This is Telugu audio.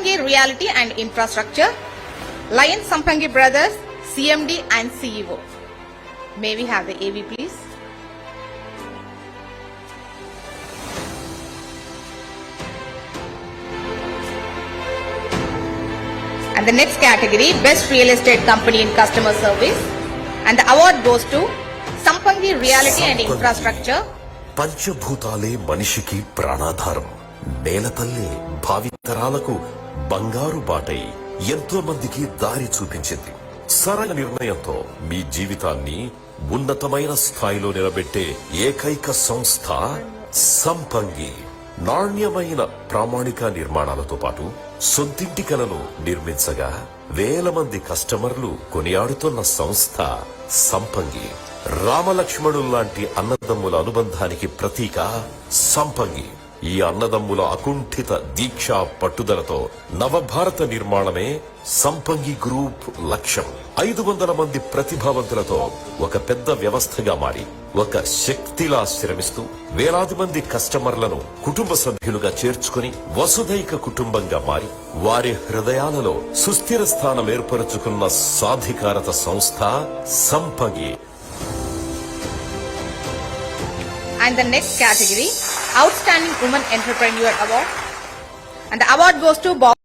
Sampangi Realty and Infrastructure, Lion Sampangi Brothers, CMD and CEO. May we have the AV please? And the next category, Best Real Estate Company in Customer Service. And the award goes to Sampangi Realty and Infrastructure. పంచభూతాలే మనిషికి ప్రాణాధారం. నేలతల్లే భావితరాలకు బంగారు బాటై ఎంతో మందికి దారి చూపించింది. సరైన నిర్ణయంతో మీ జీవితాన్ని ఉన్నతమైన స్థాయిలో నిలబెట్టే ఏకైక సంస్థ సంపంగి. నాణ్యమైన ప్రామాణిక నిర్మాణాలతో పాటు సొంతింటి కలను నిర్మించగా వేల మంది కస్టమర్లు కొనియాడుతున్న సంస్థ సంపంగి. రామలక్ష్మణుల్లాంటి అన్నదమ్ముల అనుబంధానికి ప్రతీక సంపంగి. ఈ అన్నదమ్ముల అకుంఠిత దీక్ష పట్టుదలతో నవభారత నిర్మాణమే సంపంగి గ్రూప్ లక్ష్యం. 500 మంది ప్రతిభావంతులతో ఒక పెద్ద వ్యవస్థగా మారి ఒక శక్తిలా శ్రమిస్తూ వేలాది మంది కస్టమర్లను కుటుంబ సభ్యులుగా చేర్చుకుని వసుధైక కుటుంబంగా మారి వారి హృదయాలలో సుస్థిర స్థానం ఏర్పరచుకున్న సాధికారత సంస్థ సంపంగి. And the next category, Outstanding Woman Entrepreneur Award. And the award goes to Bob.